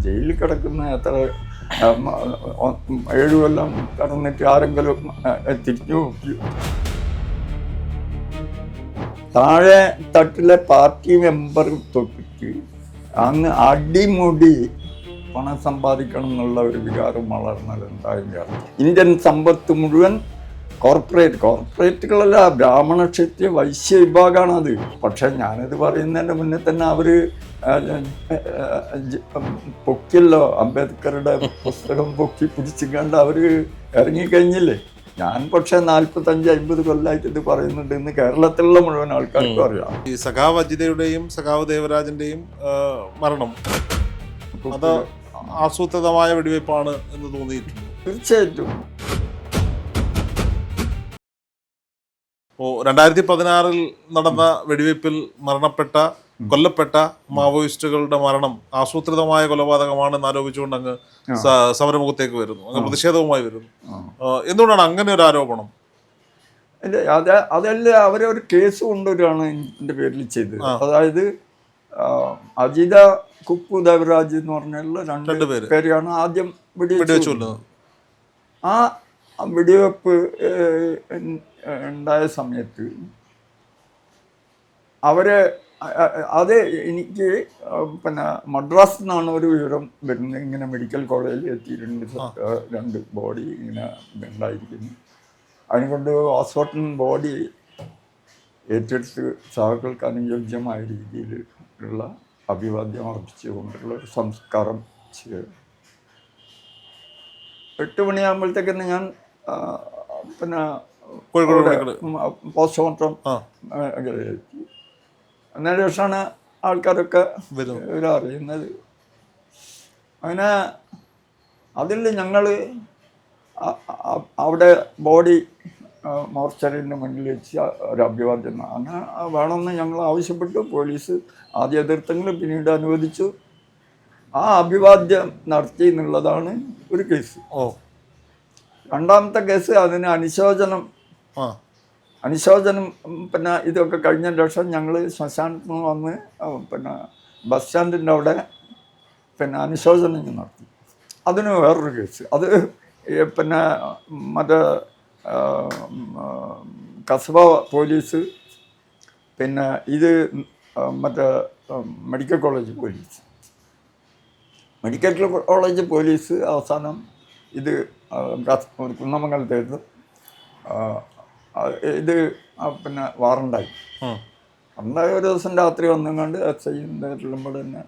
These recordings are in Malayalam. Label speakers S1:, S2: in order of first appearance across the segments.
S1: ജയിലിൽ കിടക്കുന്ന എത്ര 7 കൊല്ലം കടന്നിട്ട് ആരെങ്കിലും തിരിഞ്ഞു നോക്കി? താഴെ തട്ടിലെ പാർട്ടി മെമ്പർ തൊട്ടിട്ട് അങ്ങ് അടിമുടി പണം സമ്പാദിക്കണം എന്നുള്ള ഒരു വികാരം വളർന്നാൽ എന്തായാലും ഇന്ത്യൻ സമ്പത്ത് മുഴുവൻ കോർപ്പറേറ്റുകളല്ല, ബ്രാഹ്മണ ക്ഷത്രിയ വൈശ്യ വിഭാഗമാണത്. പക്ഷെ ഞാനിത് പറയുന്നതിൻ്റെ മുന്നേ തന്നെ അവർ പൊക്കിയല്ലോ, അംബേദ്കറുടെ പുസ്തകം പൊക്കി പിടിച്ചിക്കണ്ട് അവർ ഇറങ്ങിക്കഴിഞ്ഞില്ലേ. ഞാൻ പക്ഷെ 45-50 കൊല്ലമായിട്ട് ഇത് പറയുന്നുണ്ട് എന്ന് കേരളത്തിലുള്ള മുഴുവൻ ആൾക്കാർക്കും അറിയാം.
S2: ഈ സഖാവ് അജിതയുടെയും സഖാവ് ദേവരാജന്റെയും മരണം അത് ആസൂത്രിതമായ വെടിവയ്പ്പാണ് എന്ന് തോന്നിയിട്ടുണ്ട്.
S1: തീർച്ചയായിട്ടും.
S2: 2016 നടന്ന വെടിവയ്പ്പിൽ കൊല്ലപ്പെട്ട മാവോയിസ്റ്റുകളുടെ മരണം ആസൂത്രിതമായ കൊലപാതകമാണെന്ന് ആരോപിച്ചുകൊണ്ട് അങ്ങ് സമരമുഖത്തേക്ക് വരുന്നു, അങ്ങ് പ്രതിഷേധവുമായി വരുന്നു. എന്തുകൊണ്ടാണ് അങ്ങനെ ഒരു ആരോപണം?
S1: അതല്ല, അവരൊരു കേസ് കൊണ്ടുവരികയാണ് എൻ്റെ പേരിൽ ചെയ്തത്. അതായത് അജിത കുപ്പു ദേവരാജ് എന്ന് പറഞ്ഞുള്ള 2 പേരെയാണ് ആദ്യം വെടിവെച്ചത്. ആ വെടിവെപ്പ് ഉണ്ടായ സമയത്ത് അത് എനിക്ക് മദ്രാസിൽ നിന്നാണ് ഒരു വിവരം വരുന്നത്, ഇങ്ങനെ മെഡിക്കൽ കോളേജിൽ എത്തിയിട്ടുണ്ട്, 2 ബോഡി ഇങ്ങനെ ഉണ്ടായിരിക്കുന്നു. അതിനുകൊണ്ട് വാസോട്ടൻ ബോഡി ഏറ്റെടുത്ത് സഹകൾക്ക് അനുയോജ്യമായ രീതിയിൽ ഉള്ള അഭിവാദ്യം അർപ്പിച്ചുകൊണ്ടുള്ള ഒരു സംസ്കാരം ചെയ്തു. 8 മണിയാകുമ്പോഴത്തേക്കെന്ന് ഞാൻ പോസ്റ്റ്മോർട്ടം എത്തി. അതിന് ശേഷമാണ് ആൾക്കാരൊക്കെ അറിയുന്നത്. അങ്ങനെ അതിൽ ഞങ്ങൾ അവിടെ ബോഡി മോർച്ചറിൻ്റെ മുന്നിൽ വെച്ച് ഒരു അഭിവാദ്യം അങ്ങനെ വേണമെന്ന് ഞങ്ങൾ ആവശ്യപ്പെട്ടു. പോലീസ് ആദ്യം എതിർത്തെങ്കിലും പിന്നീട് അനുവദിച്ചു. ആ അഭിവാദ്യം നടത്തി എന്നുള്ളതാണ് ഒരു കേസ്. രണ്ടാമത്തെ കേസ് അതിന് അനുശോചനം ഇതൊക്കെ കഴിഞ്ഞ ശേഷം ഞങ്ങൾ ശ്മശാനത്തിൽ നിന്ന് വന്ന് ബസ് സ്റ്റാൻഡിൻ്റെ അവിടെ അനുശോചനം നടത്തി. അതിന് വേറൊരു കേസ്. അത് മറ്റേ കസബ പോലീസ്, ഇത് മറ്റേ മെഡിക്കൽ കോളേജ് പോലീസ് അവസാനം ഇത് കുന്നമംഗലത്തേത് ഇത് വാറണ്ടായി. വാറണ്ടായി ഒരു ദിവസം രാത്രി വന്നുകൊണ്ട് SIൻ്റെ ചെല്ലുമ്പോൾ തന്നെ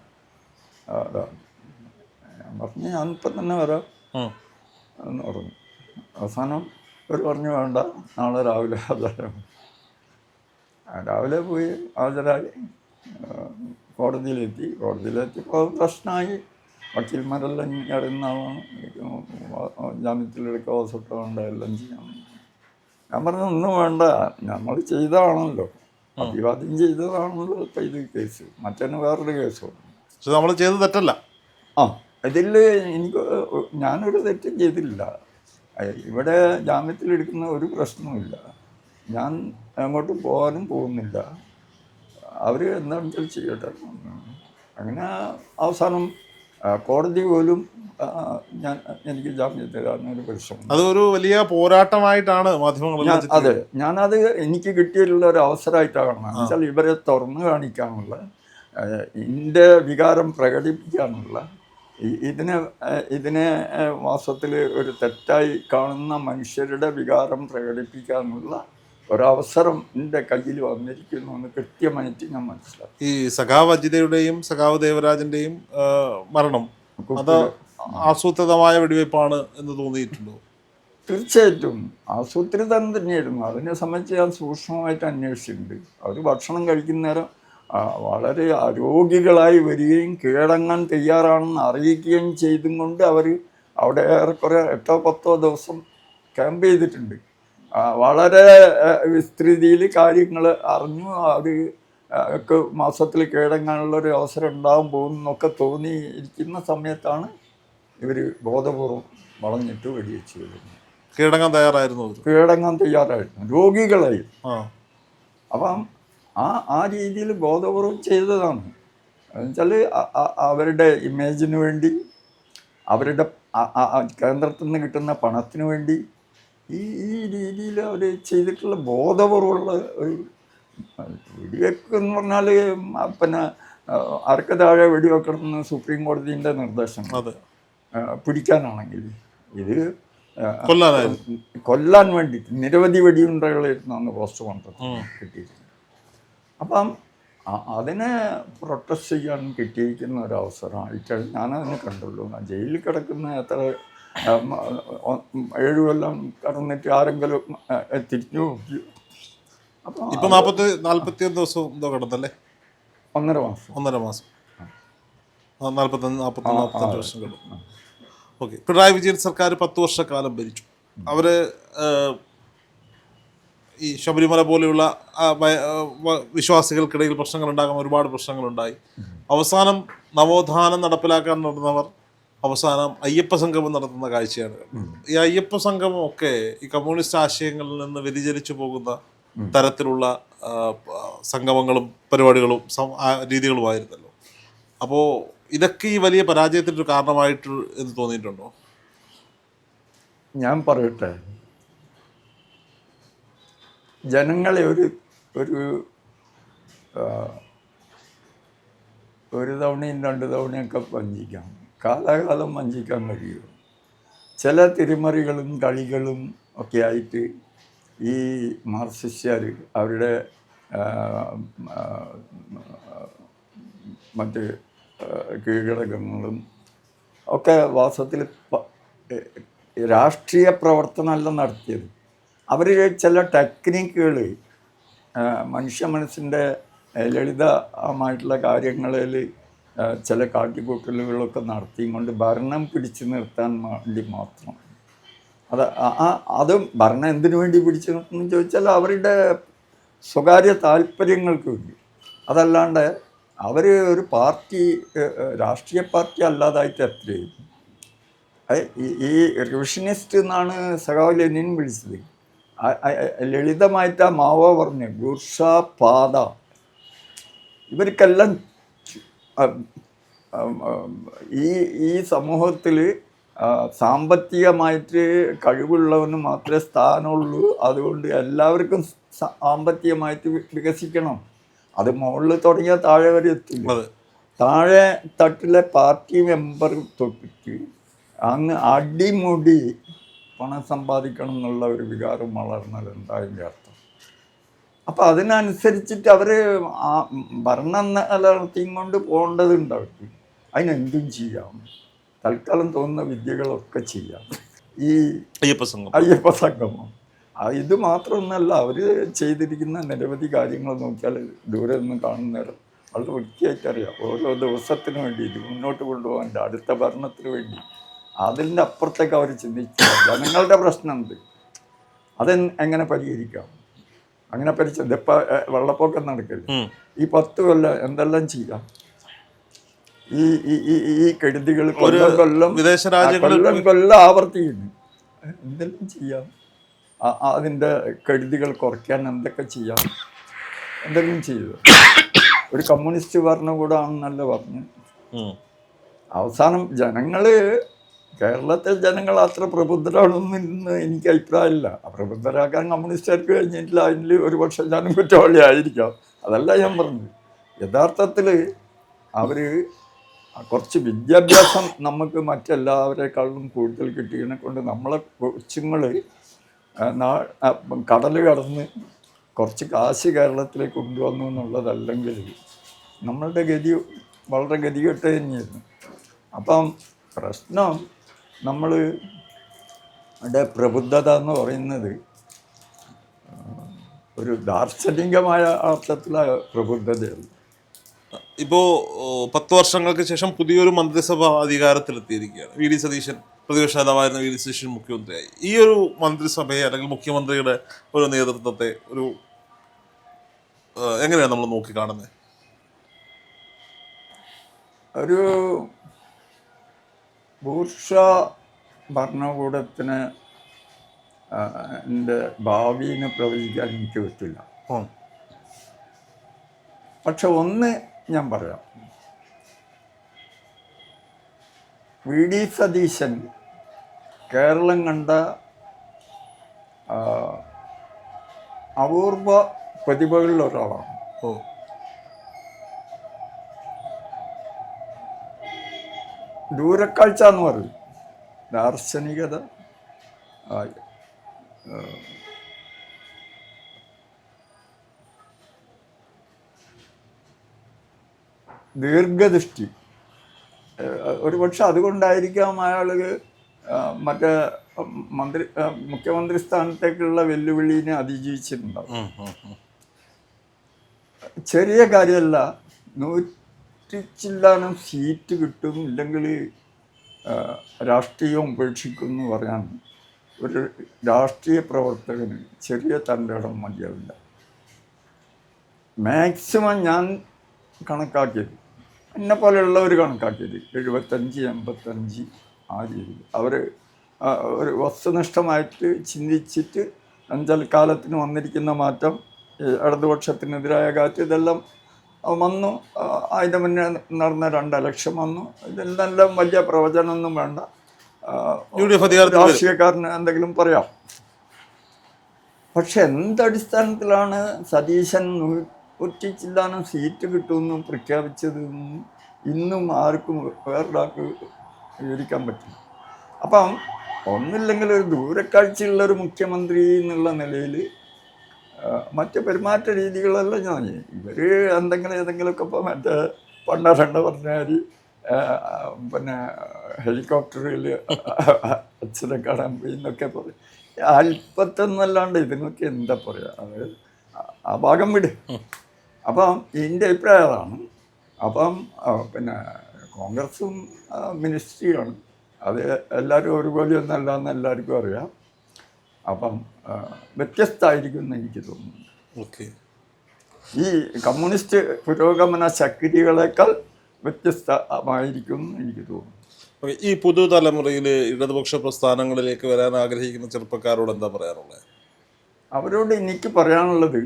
S1: ഞാൻ പറഞ്ഞു ഞാനിപ്പം തന്നെ വരാം എന്ന് പറഞ്ഞു. അവസാനം അവർ പറഞ്ഞു വേണ്ട, നാളെ രാവിലെ ഹാജരാകും. രാവിലെ പോയി ഹാജരായി കോടതിയിലെത്തിയപ്പോൾ പ്രശ്നമായി. വക്കീൽമാരെല്ലാം അറിയുന്ന ആളാണ്, ജാമ്യത്തിലെടുക്കുക വസട്ടമുണ്ട് എല്ലാം ചെയ്യാൻ. ഞാൻ പറഞ്ഞു ഒന്നും വേണ്ട, നമ്മൾ ചെയ്തതാണല്ലോ, അഭിവാദ്യം ചെയ്തതാണല്ലോ ഇപ്പം ഇത് കേസ്. മറ്റേന് വേറൊരു കേസ്
S2: പക്ഷെ നമ്മൾ ചെയ്തത് തെറ്റല്ല.
S1: ഇതിൽ ഞാനൊരു തെറ്റും ചെയ്തില്ല. ഇവിടെ ജാമ്യത്തിലെടുക്കുന്ന ഒരു പ്രശ്നവുമില്ല. ഞാൻ അങ്ങോട്ട് പോകാനും പോകുന്നില്ല. അവർ എന്താണെന്ന് വെച്ചാൽ ചെയ്യട്ടെ. അങ്ങനെ അവസാനം കോടതി പോലും എനിക്ക് ജാമ്യം തരാനൊരു പ്രശ്നം.
S2: അതൊരു വലിയ പോരാട്ടമായിട്ടാണ് മാധ്യമങ്ങൾ.
S1: അതെ, ഞാനത് എനിക്ക് കിട്ടിയിട്ടുള്ള ഒരു അവസരമായിട്ടാണ് കാണുന്നത്. എന്നുവെച്ചാൽ ഇവരെ തുറന്നു കാണിക്കാനുള്ള, എൻ്റെ വികാരം പ്രകടിപ്പിക്കാനുള്ള, ഇതിനെ വാസ്തവത്തിൽ ഒരു തെറ്റായി കാണുന്ന മനുഷ്യരുടെ വികാരം പ്രകടിപ്പിക്കാനുള്ള ഒരവസരം എൻ്റെ കയ്യിൽ വന്നിരിക്കുന്നു എന്ന് കൃത്യമായിട്ട് ഞാൻ മനസ്സിലാക്കി.
S2: ഈ സഖാവ് അജിതയുടെയും സഖാവ് ദേവരാജന്റെയും മരണം അത് ആസൂത്രിതമായ വെടിവയ്പ്പാണ് എന്ന് തോന്നിയിട്ടുണ്ടോ?
S1: തീർച്ചയായിട്ടും ആസൂത്രിതം തന്നെയായിരുന്നു. അതിനെ സംബന്ധിച്ച് ഞാൻ സൂക്ഷ്മമായിട്ട് അന്വേഷിച്ചിട്ടുണ്ട്. അവർ ഭക്ഷണം കഴിക്കുന്നേരം വളരെ രോഗികളായി വരികയും കീഴടങ്ങാൻ തയ്യാറാണെന്ന് അറിയിക്കുകയും ചെയ്തും കൊണ്ട് അവർ അവിടെ ഏറെക്കുറെ 8-10 ദിവസം ക്യാമ്പ് ചെയ്തിട്ടുണ്ട്. വളരെ വിസ്തൃതിയിൽ കാര്യങ്ങൾ അറിഞ്ഞു. അവർക്ക് മാസത്തിൽ കീഴടങ്ങാനുള്ളൊരു അവസരം ഉണ്ടാകും പോകുന്നൊക്കെ തോന്നിയിരിക്കുന്ന സമയത്താണ് ഇവർ ബോധപൂർവം വളഞ്ഞിട്ട് വെടിവെച്ച് വരുന്നത്.
S2: കീഴടങ്ങാൻ തയ്യാറായിരുന്നു, രോഗികളായി. അപ്പം ആ രീതിയിൽ ബോധപൂർവം ചെയ്തതാണ്.
S1: എന്നുവെച്ചാൽ അവരുടെ ഇമേജിന് വേണ്ടി, അവരുടെ കേന്ദ്രത്തിൽ നിന്ന് കിട്ടുന്ന പണത്തിന് വേണ്ടി ഈ രീതിയിൽ അവർ ചെയ്തിട്ടുള്ള ബോധപൂർവമുള്ള ഒരു വെടിവെപ്പ് എന്ന് പറഞ്ഞാൽ പിന്നെ ആർക്ക് താഴെ വെടിവെക്കണമെന്ന് സുപ്രീം കോടതിൻ്റെ നിർദ്ദേശം പിടിക്കാനാണെങ്കിൽ ഇത് കൊല്ലാൻ വേണ്ടിയിട്ട് നിരവധി വെടിയുണ്ടകളായിരുന്നു അന്ന് പോസ്റ്റ്മോർട്ടം കിട്ടിയിരിക്കുന്നത്. അപ്പം അതിനെ പ്രൊട്ടസ്റ്റ് ചെയ്യാൻ കിട്ടിയിരിക്കുന്ന ഒരവസരമായിട്ട് ഞാനതിനെ കണ്ടുള്ളൂ. ജയിലിൽ കിടക്കുന്ന എത്ര 7 കൊല്ലം കടന്നിട്ട് ആരെങ്കിലും തിരിഞ്ഞു നോക്കി. അപ്പം
S2: ഇപ്പം 41 ദിവസവും എന്തോ കിടന്നല്ലേ?
S1: 1.5 മാസം.
S2: 1.5 മാസം. 45 വർഷം കിടന്നു. ഓക്കെ. പിണറായി വിജയൻ സർക്കാർ 10 വർഷക്കാലം ഭരിച്ചു. അവർ ഈ ശബരിമല പോലെയുള്ള വിശ്വാസികൾക്കിടയിൽ പ്രശ്നങ്ങളുണ്ടാകാൻ ഒരുപാട് പ്രശ്നങ്ങളുണ്ടായി. അവസാനം നവോത്ഥാനം നടപ്പിലാക്കാൻ നടന്നവർ അവസാനം അയ്യപ്പ സംഗമം നടത്തുന്ന കാഴ്ചയാണ്. ഈ അയ്യപ്പ സംഗമം ഒക്കെ ഈ കമ്മ്യൂണിസ്റ്റ് ആശയങ്ങളിൽ നിന്ന് വ്യതിചലിച്ചു പോകുന്ന തരത്തിലുള്ള സംഗമങ്ങളും പരിപാടികളും രീതികളുമായിരുന്നല്ലോ. അപ്പോൾ ഇതൊക്കെ ഈ വലിയ പരാജയത്തിൻ്റെ ഒരു കാരണമായിട്ട് എന്ന് തോന്നിയിട്ടുണ്ടോ?
S1: ഞാൻ പറയട്ടെ, ജനങ്ങളെ ഒരു തവണയും 2 തവണയൊക്കെ വഞ്ചിക്കാം, കാലാകാലം വഞ്ചിക്കാൻ കഴിയും. ചില തിരിമറികളും കളികളും ഒക്കെ ആയിട്ട് ഈ മാർക്സിസ്റ്റുകാർ അവരുടെ മറ്റ് കീഴ്ഘടകങ്ങളും ഒക്കെ വാസ്തവത്തിൽ രാഷ്ട്രീയ പ്രവർത്തനമല്ല നടത്തിയത്. അവർ ചില ടെക്നിക്കുകൾ മനുഷ്യ മനസ്സിൻ്റെ ലളിതമായിട്ടുള്ള കാര്യങ്ങളിൽ ചില കാട്ടിക്കൂട്ടലുകളൊക്കെ നടത്തിയും കൊണ്ട് ഭരണം പിടിച്ചു നിർത്താൻ വേണ്ടി മാത്രം. അത് ഭരണം എന്തിനു വേണ്ടി പിടിച്ചു നിർത്തുന്നു ചോദിച്ചാൽ അവരുടെ സ്വകാര്യ താല്പര്യങ്ങൾക്ക് വേണ്ടി. അതല്ലാണ്ട് അവർ ഒരു പാർട്ടി, രാഷ്ട്രീയ പാർട്ടി അല്ലാതായിട്ട് എത്രയും ഈ റിവിഷനിസ്റ്റ് എന്നാണ് സഖാവ് ലെനിൻ വിളിച്ചത്. ലളിതമായിട്ട് ആ മാവോ പറഞ്ഞു ബൂർഷ്വാ പാത. ഇവർക്കെല്ലാം ഈ സമൂഹത്തിൽ സാമ്പത്തികമായിട്ട് കഴിവുള്ളവന് മാത്രമേ സ്ഥാനമുള്ളൂ. അതുകൊണ്ട് എല്ലാവർക്കും സാമ്പത്തികമായിട്ട് വികസിക്കണം. അത് മുകളിൽ തുടങ്ങിയാൽ താഴെ വരെ എത്തില്ല. താഴെ തട്ടിലെ പാർട്ടി മെമ്പർ തൊട്ടിട്ട് അങ്ങ് അടിമുടി പണം സമ്പാദിക്കണം എന്നുള്ള ഒരു വികാരം വളർന്നാൽ എന്തായതിൻ്റെ അർത്ഥം? അപ്പം അതിനനുസരിച്ചിട്ട് അവർ ഭരണം നിലനിർത്തിയും കൊണ്ട് പോകേണ്ടതുണ്ട്. അവർക്ക് അതിനെന്തും ചെയ്യാം, തൽക്കാലം തോന്നുന്ന വിദ്യകളൊക്കെ ചെയ്യാം. ഈ അയ്യപ്പ സംഗമം ഇത് മാത്രമൊന്നുമല്ല, അവർ ചെയ്തിരിക്കുന്ന നിരവധി കാര്യങ്ങൾ നോക്കിയാൽ ദൂരെ നിന്ന് കാണുന്നവർ വളരെ വൃത്തിയായിട്ടറിയാം. ഓരോ ദിവസത്തിന് വേണ്ടി ഇത് മുന്നോട്ട് കൊണ്ടുപോകാൻ അടുത്ത ഭരണത്തിന് വേണ്ടി അതിൻ്റെ അപ്പുറത്തേക്ക് അവർ ചിന്തിക്കുക. ജനങ്ങളുടെ പ്രശ്നം എന്ത്, അതെങ്ങനെ പരിഹരിക്കാം, അങ്ങനെ ഇതിപ്പോൾ വെള്ളപ്പൊക്കം നടക്കില്ല, ഈ 10 കൊല്ലം എന്തെല്ലാം ചെയ്യാം, ഈ കെടുതികൾ കൊല്ലം ആവർത്തിക്കുന്നു, എന്തെല്ലാം ചെയ്യാം, അതിൻ്റെ കെടുതികൾ കുറയ്ക്കാൻ എന്തൊക്കെ ചെയ്യാം, എന്തെങ്കിലും ചെയ്തു. ഒരു കമ്മ്യൂണിസ്റ്റ് ഭരണകൂടമാണെന്നല്ല പറഞ്ഞു. അവസാനം കേരളത്തിലെ ജനങ്ങൾ അത്ര പ്രബുദ്ധരാണെന്ന് എനിക്ക് അഭിപ്രായമില്ല. പ്രബുദ്ധരാക്കാൻ കമ്മ്യൂണിസ്റ്റുകാർക്ക് കഴിഞ്ഞിട്ടില്ല. അതിൽ ഒരുപക്ഷെ ഞാനും കുറ്റവാളി ആയിരിക്കാം. അതല്ല ഞാൻ പറഞ്ഞത്. യഥാർത്ഥത്തിൽ അവർ കുറച്ച് വിദ്യാഭ്യാസം നമുക്ക് മറ്റെല്ലാവരെക്കാളും കൂടുതൽ കിട്ടിയതിനെ കൊണ്ട് നമ്മളെ കൊച്ചുങ്ങൾ കടൽ കടന്ന് കുറച്ച് കാശ് കേരളത്തിലേക്ക് കൊണ്ടുവന്നു എന്നുള്ളതല്ലെങ്കിൽ നമ്മളുടെ ഗതി വളരെ ഗതികെട്ട് തന്നെയായിരുന്നു. അപ്പം പ്രശ്നം നമ്മളുടെ പ്രബുദ്ധത എന്ന് പറയുന്നത് ഒരു ദാർശനികമായ അർത്ഥത്തിലുള്ള പ്രബുദ്ധതയാണ്.
S2: ഇപ്പോൾ 10 വർഷങ്ങൾക്ക് ശേഷം പുതിയൊരു മന്ത്രിസഭ അധികാരത്തിലെത്തിയിരിക്കുകയാണ്. വി ഡി സതീശൻ പ്രതിപക്ഷ നേതാവായിരുന്ന വി ഡി സതീശൻ മുഖ്യമന്ത്രിയായി. ഈ ഒരു മന്ത്രിസഭയെ അല്ലെങ്കിൽ മുഖ്യമന്ത്രിയുടെ ഒരു നേതൃത്വത്തെ എങ്ങനെയാണ് നമ്മൾ നോക്കിക്കാണുന്നത്?
S1: ഒരു ബൂർഷ്വാ ഭരണകൂടത്തിന് എൻ്റെ ഭാവിയെ പ്രവചിക്കാൻ എനിക്ക് പറ്റില്ല. പക്ഷെ ഒന്ന് ഞാൻ പറയാം, VD സതീശൻ കേരളം കണ്ട അപൂർവ പ്രതിഭകളിൽ ഒരാളാണ്.
S2: ഓ
S1: ദൂരക്കാഴ്ച എന്ന് പറയും, ദാർശനികത, ദീർഘദൃഷ്ടി. ഒരുപക്ഷെ അതുകൊണ്ടായിരിക്കാം അയാൾ മറ്റേ മുഖ്യമന്ത്രി സ്ഥാനത്തേക്കുള്ള വെല്ലുവിളിനെ അതിജീവിച്ചിട്ടുണ്ടാവും. ചെറിയ കാര്യമല്ല, 100 ചില്ലാനം സീറ്റ് കിട്ടും, ഇല്ലെങ്കിൽ രാഷ്ട്രീയം ഉപേക്ഷിക്കും എന്ന് പറയാൻ ഒരു രാഷ്ട്രീയ പ്രവർത്തകന് ചെറിയ തൻ്റെ ഇടം മതിയാവില്ല. മാക്സിമം ഞാൻ കണക്കാക്കിയത്, എന്നെ പോലെയുള്ളവർ കണക്കാക്കിയത് 75-85 ആ രീതിയിൽ. അവർ ഒരു വസ്തുനിഷ്ഠമായിട്ട് ചിന്തിച്ചിട്ട് അഞ്ചൽ കാലത്തിന് വന്നിരിക്കുന്ന മാറ്റം, ഇടതുപക്ഷത്തിനെതിരായ കാറ്റ്, ഇതെല്ലാം വന്നു. അതിൻ്റെ മുന്നേ നടന്ന 2 ഇലക്ഷൻ വന്നു. ഇതെല്ലാം വലിയ പ്രവചനമൊന്നും വേണ്ട, രാഷ്ട്രീയക്കാരന് എന്തെങ്കിലും പറയാം. പക്ഷെ എന്തടിസ്ഥാനത്തിലാണ് സതീശൻ 100 ചില്ലാനം സീറ്റ് കിട്ടുമെന്ന് പ്രഖ്യാപിച്ചതെന്നും ഇന്നും ആർക്കും വേറൊരാൾക്ക് വിവരിക്കാൻ പറ്റില്ല. അപ്പം ഒന്നില്ലെങ്കിൽ ഒരു ദൂരക്കാഴ്ചയുള്ളൊരു മുഖ്യമന്ത്രി എന്നുള്ള നിലയിൽ മറ്റ് പെരുമാറ്റ രീതികളെല്ലാം ഞാൻ ഇവർ ഏതെങ്കിലുമൊക്കെ ഇപ്പോൾ മറ്റേ പണ്ടാരണ്ട പറഞ്ഞാൽ പിന്നെ ഹെലികോപ്റ്ററിൽ അച്ഛനെ കാണാൻ പോയി എന്നൊക്കെ പറയും. അല്പത്തൊന്നല്ലാണ്ട് ഇതിനൊക്കെ എന്താ പറയുക, അത് ആ ഭാഗം വിട്. അപ്പം എൻ്റെ അഭിപ്രായം അതാണ്. അപ്പം പിന്നെ കോൺഗ്രസും മിനിസ്ട്രിയാണ്, അത് എല്ലാവരും ഒരുപോലെയൊന്നല്ല എന്ന് എല്ലാവർക്കും അറിയാം. അപ്പം വ്യത്യസ്തമായിരിക്കും എന്ന് എനിക്ക് തോന്നുന്നു.
S2: ഓക്കെ,
S1: ഈ കമ്മ്യൂണിസ്റ്റ് പുരോഗമന ശക്തികളെക്കാൾ വ്യത്യസ്തമായിരിക്കും എന്ന് എനിക്ക് തോന്നുന്നു.
S2: ഈ പുതുതലമുറയിൽ ഇടതുപക്ഷ പ്രസ്ഥാനങ്ങളിലേക്ക് വരാൻ ആഗ്രഹിക്കുന്ന ചെറുപ്പക്കാരോട് എന്താ പറയാനുള്ളത്?
S1: അവരോട് എനിക്ക് പറയാനുള്ളത്,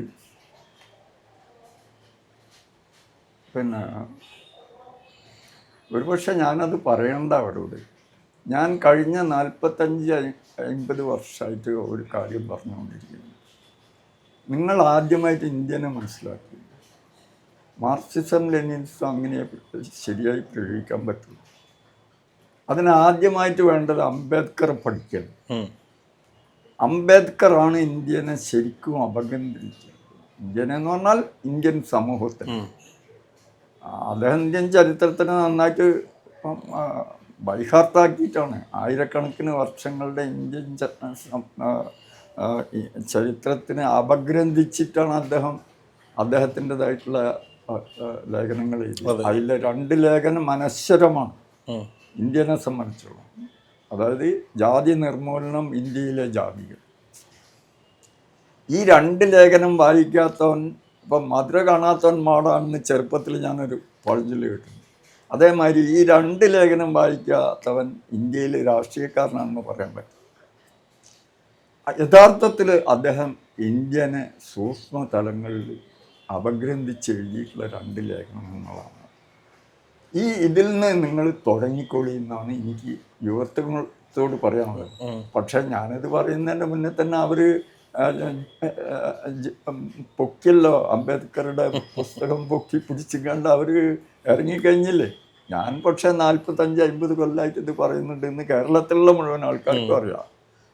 S1: പിന്നെ ഒരുപക്ഷെ ഞാനത് പറയണ്ട അവരോട്. ഞാൻ കഴിഞ്ഞ 45-50 വർഷമായിട്ട് ഒരു കാര്യം പറഞ്ഞുകൊണ്ടിരിക്കുന്നു. നിങ്ങൾ ആദ്യമായിട്ട് ഇന്ത്യനെ മനസ്സിലാക്കി. മാർക്സിസം ലെനിനിസം അങ്ങനെ ശരിയായി പ്രയോഗിക്കാൻ പറ്റും. അതിനാദ്യമായിട്ട് വേണ്ടത് അംബേദ്കറെ പഠിക്കൽ. അംബേദ്കറാണ് ഇന്ത്യനെ ശരിക്കും അപഗ്രഥിച്ചത്. ഇന്ത്യനെന്ന് പറഞ്ഞാൽ ഇന്ത്യൻ സമൂഹത്തിൽ. അദ്ദേഹം ഇന്ത്യൻ ചരിത്രത്തിന് നന്നായിട്ട് ബൈഹാർട്ടാക്കിയിട്ടാണ്. ആയിരക്കണക്കിന് വർഷങ്ങളുടെ ഇന്ത്യൻ ചരിത്രത്തിന് അപഗ്രഥിച്ചിട്ടാണ് അദ്ദേഹത്തിൻ്റെതായിട്ടുള്ള ലേഖനങ്ങൾ എഴുതി. അതിലെ 2 ലേഖനം അനശ്വരമാണ് ഇന്ത്യനെ സംബന്ധിച്ചുള്ള. അതായത് ജാതി നിർമൂലനം, ഇന്ത്യയിലെ ജാതികൾ. ഈ 2 ലേഖനം വായിക്കാത്തവൻ, ഇപ്പം മധുര കാണാത്തവൻ മാടാണെന്ന് ചെറുപ്പത്തിൽ ഞാനൊരു പഴഞ്ചൊല്ല് കേട്ടിട്ടുണ്ട്. അതേമാതിരി ഈ 2 ലേഖനം വായിക്കാത്തവൻ ഇന്ത്യയിൽ രാഷ്ട്രീയക്കാരനാണെന്ന് പറയാൻ പറ്റും. യഥാർത്ഥത്തിൽ അദ്ദേഹം ഇന്ത്യനെ സൂക്ഷ്മ തലങ്ങളിൽ അപഗ്രഥിച്ച് എഴുതിയിട്ടുള്ള 2 ലേഖനങ്ങളാണ്. ഇതിൽ നിന്ന് നിങ്ങൾ തുടങ്ങിക്കൊള്ളി എന്നാണ് എനിക്ക് യുവത്വങ്ങളോട് പറയാനുള്ളത്. പക്ഷെ ഞാനിത് പറയുന്നതിൻ്റെ മുന്നേ തന്നെ അവർ പൊക്കിയല്ലോ, അംബേദ്കറുടെ പുസ്തകം പൊക്കി പിടിച്ചിക്കണ്ട് അവർ ഇറങ്ങിക്കഴിഞ്ഞില്ലേ. ഞാൻ പക്ഷേ 45-50 കൊല്ലമായിട്ട് ഇത് പറയുന്നുണ്ട്. ഇന്ന് കേരളത്തിലുള്ള മുഴുവൻ ആൾക്കാർക്കും അറിയാം.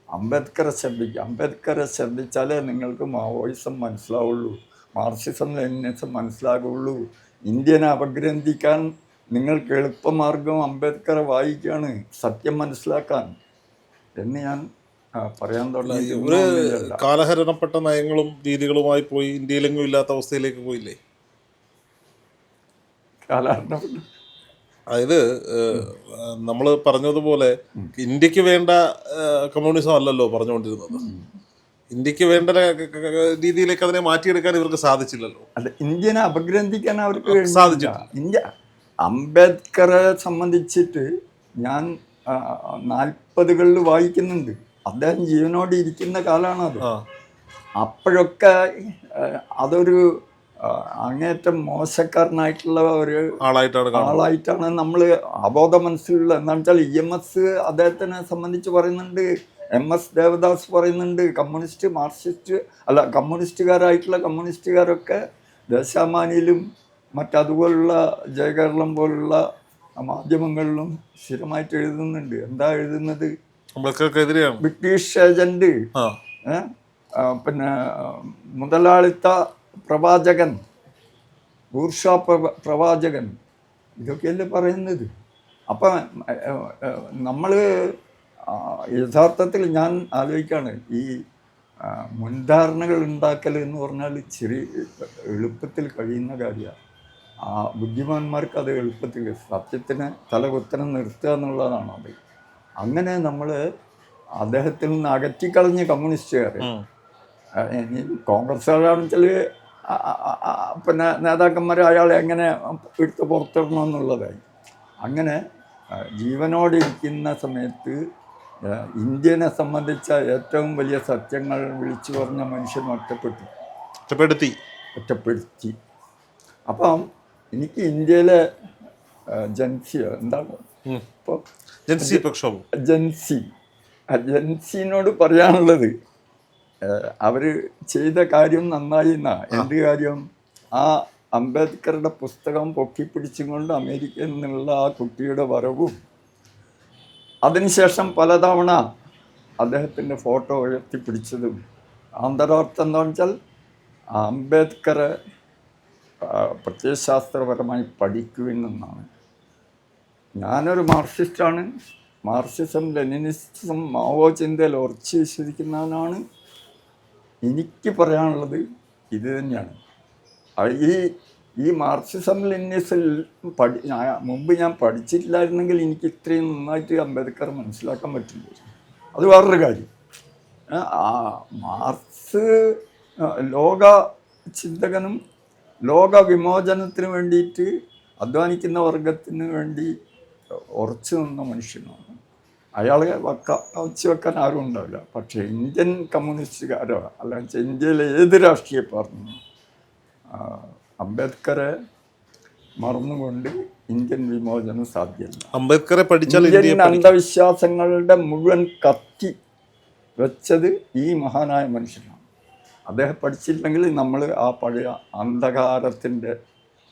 S1: അംബേദ്കറെ ശ്രദ്ധിക്കുക. അംബേദ്കറെ ശ്രദ്ധിച്ചാലേ നിങ്ങൾക്ക് മാവോയിസം മനസ്സിലാവുള്ളൂ, മാർക്സിസം ലെനിനിസം മനസ്സിലാകുള്ളൂ. ഇന്ത്യനെ അപഗ്രഥിക്കാൻ നിങ്ങൾക്ക് എളുപ്പമാർഗം അംബേദ്കറെ വായിക്കുകയാണ്, സത്യം മനസ്സിലാക്കാൻ എന്ന് ഞാൻ പറയാൻ തുടങ്ങി.
S2: ഒരു കാലഹരണപ്പെട്ട നയങ്ങളും രീതികളുമായി പോയി ഇന്ത്യയിലെങ്ങും ഇല്ലാത്ത അവസ്ഥയിലേക്ക് പോയില്ലേ?
S1: കാലഹരണപ്പെട്ട,
S2: അതായത് നമ്മൾ പറഞ്ഞതുപോലെ ഇന്ത്യക്ക് വേണ്ട കമ്മ്യൂണിസം അല്ലല്ലോ പറഞ്ഞുകൊണ്ടിരുന്നത്. ഇന്ത്യക്ക് വേണ്ട രീതിയിലേക്ക് അതിനെ മാറ്റിയെടുക്കാൻ ഇവർക്ക് സാധിച്ചില്ലല്ലോ.
S1: അല്ല, ഇന്ത്യനെ അപഗ്രഥിക്കാൻ അവർക്ക് സാധിച്ചില്ല. ഇന്ത്യ അംബേദ്കറെ സംബന്ധിച്ചിട്ട് ഞാൻ 40കളിൽ വായിക്കുന്നുണ്ട്. അദ്ദേഹം ജീവനോടെ ഇരിക്കുന്ന കാലമാണത്. അപ്പോഴൊക്കെ അതൊരു അങ്ങേറ്റം മോശക്കാരനായിട്ടുള്ള ഒരു
S2: ആളായിട്ടാണ് കാണുന്നത്.
S1: ആളായിട്ടാണ് നമ്മൾ അബോധ മനസ്സിലുള്ള. എന്താണെന്ന് വെച്ചാൽ EMS അദ്ദേഹത്തിനെ സംബന്ധിച്ച് പറയുന്നുണ്ട്, MS ദേവദാസ് പറയുന്നുണ്ട്, കമ്മ്യൂണിസ്റ്റുകാരായിട്ടുള്ള കമ്മ്യൂണിസ്റ്റുകാരൊക്കെ ദേശാമാനിയിലും മറ്റതുപോലുള്ള ജയകേരളം പോലുള്ള മാധ്യമങ്ങളിലും സ്ഥിരമായിട്ട് എഴുതുന്നുണ്ട്. എന്താ എഴുതുന്നത്?
S2: അംബേദ്കർക്കെതിരെയാണ്.
S1: ബ്രിട്ടീഷ് ഏജന്റ്, പിന്നെ മുതലാളിത്ത പ്രവാചകൻ, ബൂർഷാ പ്രവാചകൻ, ഇതൊക്കെയല്ലേ പറയുന്നത്. അപ്പം നമ്മൾ യഥാർത്ഥത്തിൽ ഞാൻ ആലോചിക്കുകയാണ്, ഈ മുൻധാരണകൾ ഉണ്ടാക്കൽ എന്ന് പറഞ്ഞാൽ ചെറിയ എളുപ്പത്തിൽ കഴിയുന്ന കാര്യമാണ്. ബുദ്ധിമാന്മാർക്ക് അത് എളുപ്പത്തിൽ സത്യത്തിന് തലകുത്തനെ നിർത്തുക എന്നുള്ളതാണ് അത്. അങ്ങനെ നമ്മൾ അദ്ദേഹത്തിൽ നിന്ന് അകറ്റിക്കളഞ്ഞ് കമ്മ്യൂണിസ്റ്റുകാർ, കോൺഗ്രസ്സുകാരാണെന്ന് വെച്ചാൽ പിന്നെ നേതാക്കന്മാർ അയാളെ എങ്ങനെ എടുത്ത് പുറത്തിടണം എന്നുള്ളതായി. അങ്ങനെ ജീവനോടിരിക്കുന്ന സമയത്ത് ഇന്ത്യനെ സംബന്ധിച്ച ഏറ്റവും വലിയ സത്യങ്ങൾ വിളിച്ചു പറഞ്ഞ മനുഷ്യൻ ഒറ്റപ്പെടുത്തി. അപ്പം എനിക്ക് ഇന്ത്യയിലെ എന്താണ് ഇപ്പോൾ ജൻസിനോട് പറയാനുള്ളത്, അവർ ചെയ്ത കാര്യം നന്നായി എന്നാ. എന്ത് കാര്യം? ആ അംബേദ്കറുടെ പുസ്തകം പൊക്കിപ്പിടിച്ചും കൊണ്ട് അമേരിക്കയിൽ നിന്നുള്ള ആ കുട്ടിയുടെ വരവും അതിനുശേഷം പലതവണ അദ്ദേഹത്തിൻ്റെ ഫോട്ടോ ഉയർത്തിപ്പിടിച്ചതും അന്തരാർത്ഥം എന്താണെന്ന് വെച്ചാൽ അംബേദ്കറെ പ്രത്യയശാസ്ത്രപരമായി പഠിക്കുമെന്നാണ്. ഞാനൊരു മാർക്സിസ്റ്റാണ്. മാർക്സിസം ലെനിനിസം മാവോ ചിന്തയിൽ ഉറച്ചു വിശ്വസിക്കുന്നവനാണ്. എനിക്ക് പറയാനുള്ളത് ഇത് തന്നെയാണ്. ഈ മാർക്സിസം ലെനിനിസിൽ മുമ്പ് ഞാൻ പഠിച്ചിട്ടില്ലായിരുന്നെങ്കിൽ എനിക്ക് ഇത്രയും നന്നായിട്ട് അംബേദ്കർ മനസ്സിലാക്കാൻ പറ്റില്ല. അത് വേറൊരു കാര്യം. മാർക്സ് ലോക ചിന്തകനും ലോക വിമോചനത്തിന് വേണ്ടിയിട്ട് അധ്വാനിക്കുന്ന വർഗത്തിന് വേണ്ടി ഉറച്ചു നിന്ന മനുഷ്യനാണ്. അയാളെ വച്ച് വെക്കാൻ ആരും ഉണ്ടാവില്ല. പക്ഷേ ഇന്ത്യൻ കമ്മ്യൂണിസ്റ്റുകാരോ അല്ലെങ്കിൽ ഇന്ത്യയിലെ ഏത് രാഷ്ട്രീയ പാർട്ടിയും അംബേദ്കറെ മറന്നുകൊണ്ട് ഇന്ത്യൻ വിമോചനം സാധ്യമല്ല.
S2: അംബേദ്കറെ പഠിച്ചാൽ
S1: ഇന്ത്യൻ അന്ധവിശ്വാസങ്ങളുടെ മുഴുവൻ കത്തി വെച്ചത് ഈ മഹാനായ മനുഷ്യനാണ്. അദ്ദേഹം പഠിച്ചില്ലെങ്കിൽ നമ്മൾ ആ പഴയ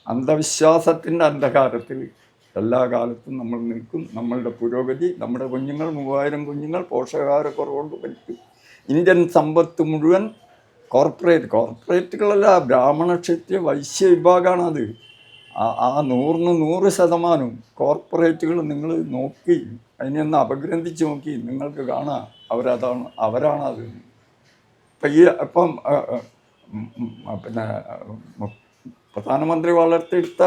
S1: അന്ധവിശ്വാസത്തിൻ്റെ അന്ധകാരത്തിൽ എല്ലാ കാലത്തും നമ്മൾ നിൽക്കും. നമ്മളുടെ പുരോഗതി, നമ്മുടെ കുഞ്ഞുങ്ങൾ 3000 കുഞ്ഞുങ്ങൾ പോഷകാഹാരക്കുറവുകൊണ്ട് മരിക്കും. ഇന്ത്യൻ സമ്പത്ത് മുഴുവൻ കോർപ്പറേറ്റുകളല്ല, ബ്രാഹ്മണ ക്ഷത്രിയ വൈശ്യ വിഭാഗമാണത്. ആ 100% കോർപ്പറേറ്റുകൾ നിങ്ങൾ നോക്കി അതിനെയൊന്ന് അപഗ്രന്ഥിച്ച് നോക്കി നിങ്ങൾക്ക് കാണാം അവരാണത്. ഇപ്പം പിന്നെ പ്രധാനമന്ത്രി വളർത്തിയെടുത്ത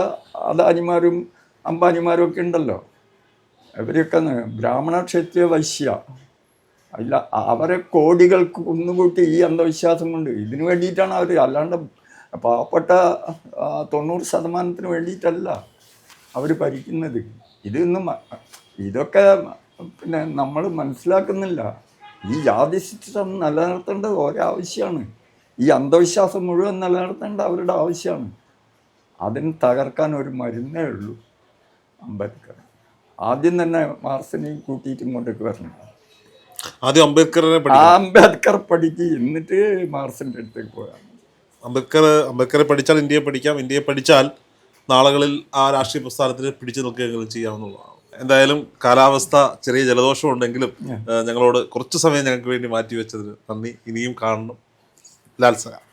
S1: അദാനിമാരും അംബാനിമാരും ഒക്കെ ഉണ്ടല്ലോ, ഇവരൊക്കെ ബ്രാഹ്മണ ക്ഷത്രിയ വൈശ്യ അല്ല. അവരെ കോടികൾക്ക് കുന്നുകൂട്ടി ഈ അന്ധവിശ്വാസം കൊണ്ട്. ഇതിനു വേണ്ടിയിട്ടാണ് അവർ, അല്ലാണ്ട് പാവപ്പെട്ട 90% വേണ്ടിയിട്ടല്ല അവർ ഭരിക്കുന്നത്. ഇതൊക്കെ പിന്നെ നമ്മൾ മനസ്സിലാക്കുന്നില്ല. ഈ ജാതി സിസ്റ്റം നിലനിർത്തേണ്ടത് ഒരാവശ്യമാണ്. ഈ അന്ധവിശ്വാസം മുഴുവൻ നിലനിർത്തേണ്ട അവരുടെ ആവശ്യമാണ്. അതിന് തകർക്കാൻ ഒരു മരുന്നേ ഉള്ളൂ, അംബേദ്കർ. ആദ്യം തന്നെ മാർക്സിനെയും കൂട്ടിയിട്ട് ഇങ്ങോട്ടേക്ക് വരണം.
S2: ആദ്യം
S1: അംബേദ്കർ പഠിക്കുക, എന്നിട്ട് മാർക്സിൻ്റെ അടുത്തേക്ക് പോയാൽ.
S2: അംബേദ്കറെ പഠിച്ചാൽ ഇന്ത്യയെ പഠിക്കാം, ഇന്ത്യയെ പഠിച്ചാൽ നാളുകളിൽ ആ രാഷ്ട്രീയ പ്രസ്ഥാനത്തിന് പിടിച്ചു നിൽക്കുകയെങ്കിലും ചെയ്യാവുന്നതാണ്. എന്തായാലും കാലാവസ്ഥ ചെറിയ ജലദോഷം ഉണ്ടെങ്കിലും ഞങ്ങളോട് കുറച്ച് സമയം ഞങ്ങൾക്ക് വേണ്ടി മാറ്റിവെച്ചതിന് നന്ദി. ഇനിയും കാണണം. ലാൽ സലാം.